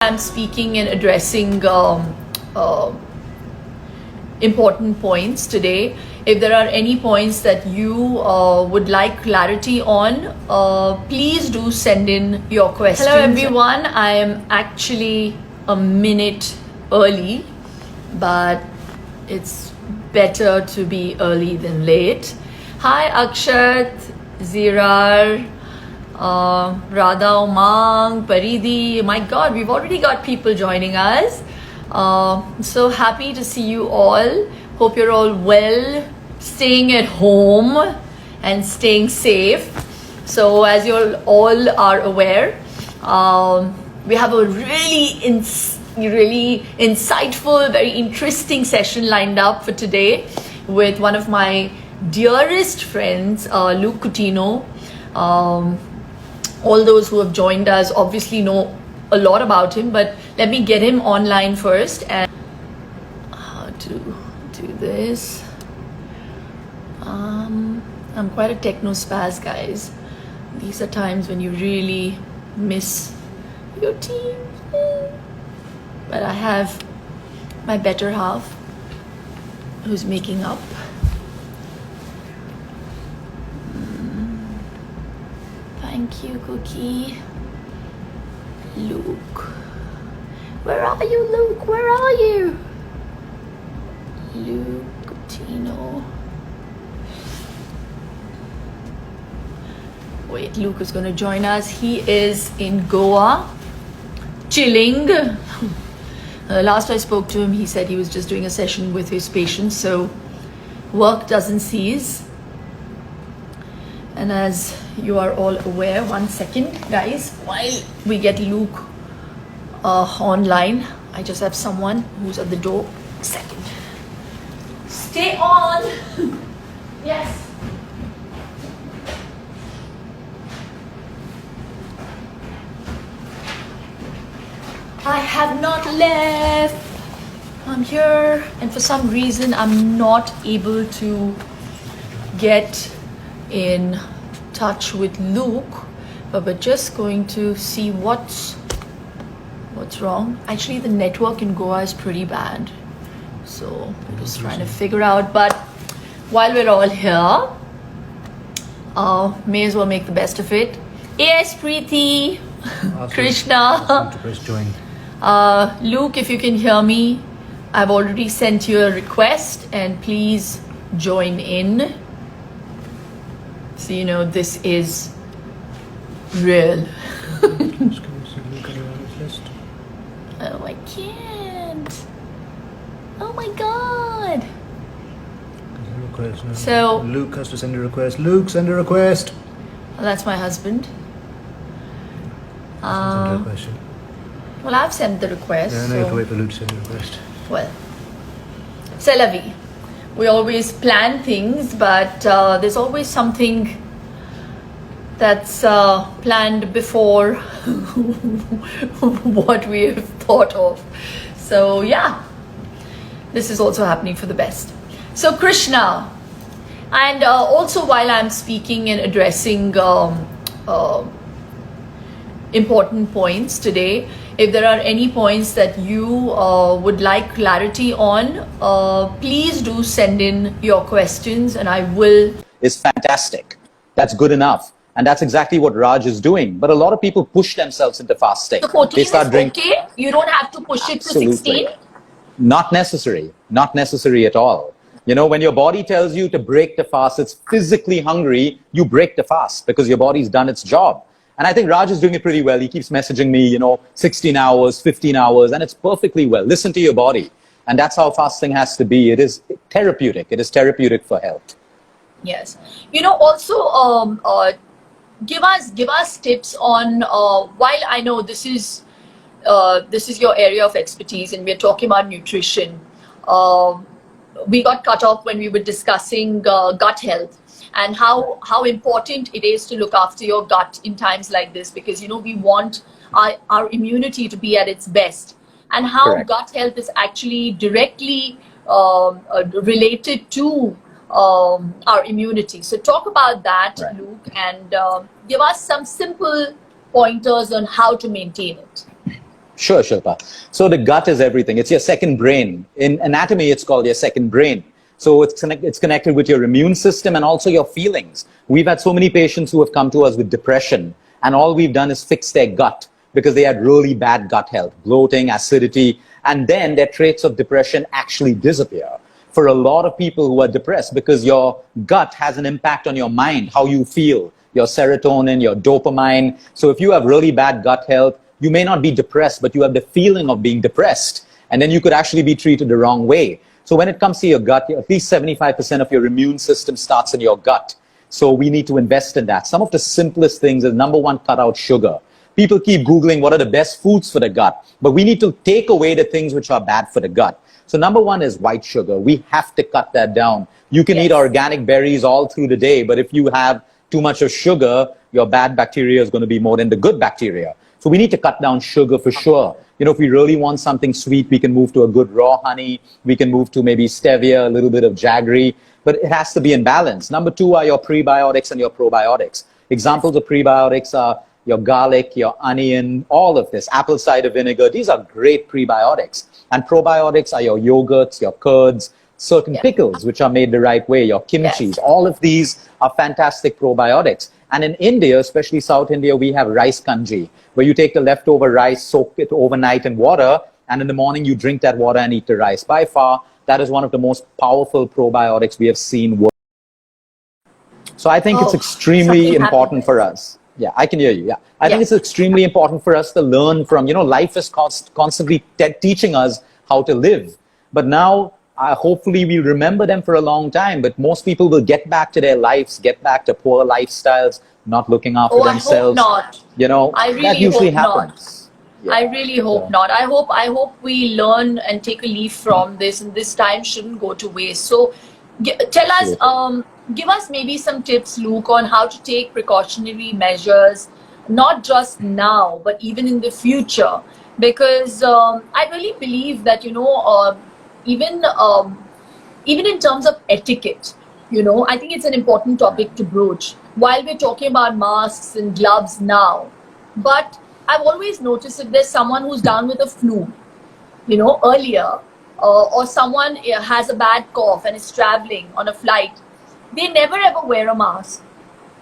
I'm speaking and addressing important points today. If there are any points that you would like clarity on, please do send in your questions. Hello everyone, I am actually a minute early, but it's better to be early than late. Hi Akshat, Zirar, Radha, Umang, Paridi. My God, we've already got people joining us. So happy to see you all. Hope you're all well, staying at home and staying safe. So as you all are aware, we have a really insightful, very interesting session lined up for today with one of my dearest friends, Luke Coutinho. All those who have joined us obviously know a lot about him, but let me get him online first. And how to do this? I'm quite a techno spaz, guys. These are times when you really miss your team. But I have my better half who's making up. Thank you, Cookie. Luke. Where are you, Luke? Where are you? Luke Coutinho. Wait, Luke is going to join us. He is in Goa, chilling. Last I spoke to him, he said he was just doing a session with his patients, so work doesn't cease. And as you are all aware, one second, guys, while we get Luke online, I just have someone who's at the door. Second. Stay on. Yes. I have not left. I'm here, and for some reason, I'm not able to get in touch with Luke, but we're just going to see what's wrong. Actually, the network in Goa is pretty bad, so we're just trying to figure out. But while we're all here, may as well make the best of it. Yes, Preeti, Krishna, Luke, if you can hear me, I've already sent you a request, and please join in. So you know this is real. Oh, I can't. Oh my God. So Luke has to send a request. Luke, send a request. Well, that's my husband. Send a question. Well, I've sent the request. Yeah, I know you have to wait for Luke to send a request. Well, c'est la vie. We always plan things, but there's always something that's planned before what we have thought of. So yeah, this is also happening for the best. So Krishna, and also while I'm speaking and addressing important points today, if there are any points that you would like clarity on, please do send in your questions, and I will. Is fantastic. That's good enough. And that's exactly what Raj is doing. But a lot of people push themselves into fasting. So 14 They start is drinking. okay? You don't have to push it to 16? Not necessary. Not necessary at all. You know, when your body tells you to break the fast, it's physically hungry, you break the fast because your body's done its job. And I think Raj is doing it pretty well. He keeps messaging me, 16 hours, 15 hours, and it's perfectly well. Listen to your body. And that's how fasting has to be. It is therapeutic. It is therapeutic for health. Yes. Also, give us tips on, while I know this is your area of expertise and we're talking about nutrition, we got cut off when we were discussing gut health and how important it is to look after your gut in times like this, because we want our immunity to be at its best, and how Correct. gut health is actually directly related to our immunity. So talk about that, Right. Luke, and give us some simple pointers on how to maintain it. Sure, Shilpa. So the gut is everything. It's your second brain. In anatomy, it's called your second brain. So it's connected with your immune system and also your feelings. We've had so many patients who have come to us with depression, and all we've done is fix their gut because they had really bad gut health, bloating, acidity, and then their traits of depression actually disappear. For a lot of people who are depressed, because your gut has an impact on your mind, how you feel, your serotonin, your dopamine. So if you have really bad gut health, you may not be depressed, but you have the feeling of being depressed. And then you could actually be treated the wrong way. So when it comes to your gut, at least 75% of your immune system starts in your gut. So we need to invest in that. Some of the simplest things is, number one, cut out sugar. People keep Googling what are the best foods for the gut, but we need to take away the things which are bad for the gut. So number one is white sugar. We have to cut that down. You can eat organic berries all through the day, but if you have too much of sugar, your bad bacteria is going to be more than the good bacteria. So we need to cut down sugar for sure. You know, if we really want something sweet, we can move to a good raw honey. We can move to maybe stevia, a little bit of jaggery, but it has to be in balance. Number two are your prebiotics and your probiotics. Examples of prebiotics are your garlic, your onion, all of this, apple cider vinegar. These are great prebiotics. And probiotics are your yogurts, your curds, certain pickles, which are made the right way, your kimchis. All of these are fantastic probiotics. And in India, especially South India, we have rice kanji, where you take the leftover rice, soak it overnight in water, and in the morning you drink that water and eat the rice. By far, that is one of the most powerful probiotics we have seen work. So I think it's extremely important for us. Yeah, I can hear you. Yeah, I think it's extremely important for us to learn from, you know, life is constantly teaching us how to live. But now, hopefully we remember them for a long time, but most people will get back to their lives, get back to poor lifestyles, not looking after themselves. I hope not. You know, I really that usually hope happens. not. Yeah. I really hope not. I hope we learn and take a leaf from this, and this time shouldn't go to waste. So tell us, give us maybe some tips, Luke, on how to take precautionary measures, not just now, but even in the future. Because I really believe that, you know, even in terms of etiquette, you know, I think it's an important topic to broach while we're talking about masks and gloves now. But I've always noticed if there's someone who's down with a flu, you know, earlier, or someone has a bad cough and is traveling on a flight, they never ever wear a mask.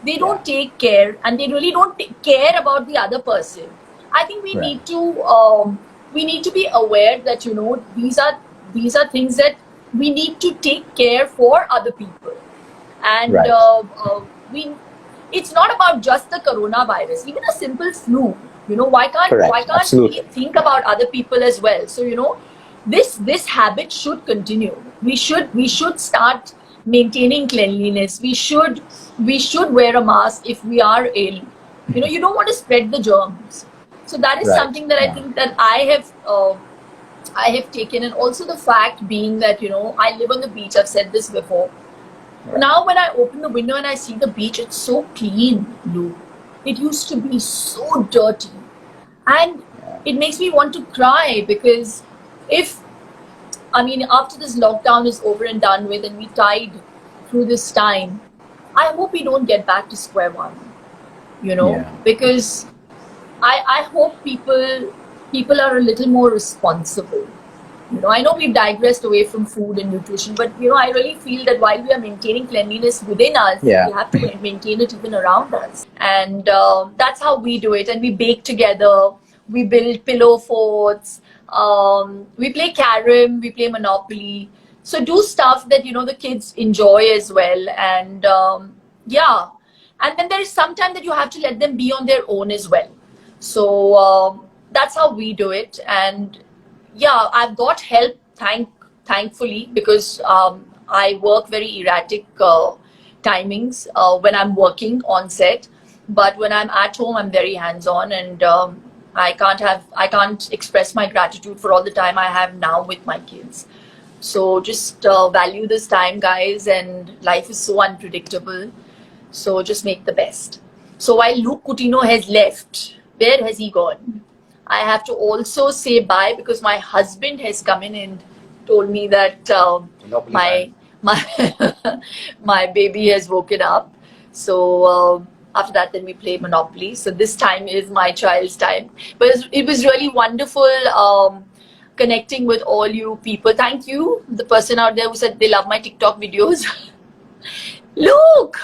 They don't take care, and they really don't care about the other person. I think we need to be aware that, you know, these are things that we need to take care for other people. And it's not about just the coronavirus, even a simple flu, you know, why can't we think about other people as well? So, you know, this habit should continue. We should start maintaining cleanliness. We should wear a mask if we are ill. You know, you don't want to spread the germs. So that is something that I think that I have taken. And also the fact being that, you know, I live on the beach. I've said this before. Now when I open the window and I see the beach, it's so clean, Lou. It used to be so dirty. And it makes me want to cry, because after this lockdown is over and done with and we tide through this time, I hope we don't get back to square one, you know, because I hope people are a little more responsible. You know, I know we've digressed away from food and nutrition, but, you know, I really feel that while we are maintaining cleanliness within us, we have to maintain it even around us. And that's how we do it. And we bake together, we build pillow forts, we play carom, we play Monopoly. So do stuff that, you know, the kids enjoy as well. And and then there is some time that you have to let them be on their own as well. So that's how we do it. And yeah, I've got help, thankfully, because I work very erratic timings when I'm working on set. But when I'm at home, I'm very hands-on, and I can't express my gratitude for all the time I have now with my kids. So just value this time, guys, and life is so unpredictable. So just make the best. So while Luke Coutinho has left, where has he gone? I have to also say bye, because my husband has come in and told me that my baby has woken up. So After that, then we play Monopoly. So this time is my child's time. But it was really wonderful connecting with all you people. Thank you, the person out there who said they love my TikTok videos. Luke!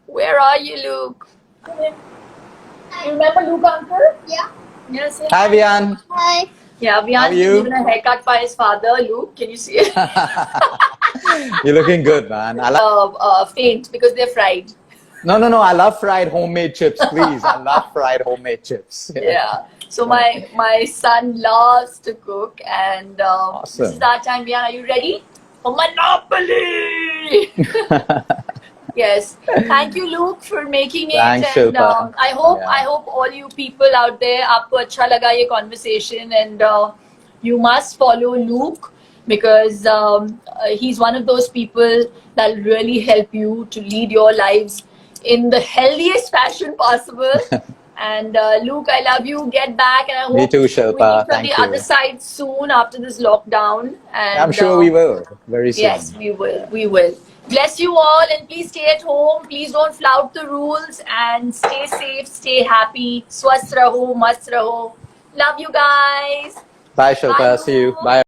Where are you, Luke? You remember Luke, uncle? Yeah. Yes. Hi, Vian. Hi. Yeah, How are Vian's you? been given a haircut by his father. Luke, can you see it? You're looking good, man. Faint because they're fried. No. I love fried homemade chips, please. I love fried homemade chips. Yeah. So my son loves to cook, and this Awesome. is our time. Vian, are you ready for Monopoly? Yes. Thank you, Luke, for making it. Thanks, and Shilpa. I hope Yeah. all you people out there, आपको अच्छा लगा ये conversation, and you must follow Luke because he's one of those people that will really help you to lead your lives in the healthiest fashion possible. And Luke, I love you. Get back, and I hope Me too, we Shilpa. meet from Thank the you. other side soon after this lockdown. And I'm sure we will very soon. Yes, we will. We will. Bless you all, and please stay at home. Please don't flout the rules, and stay safe, stay happy. Swasth raho, mast raho. Love you guys. Bye, Shilpa. Bye, See you. Luke. Bye.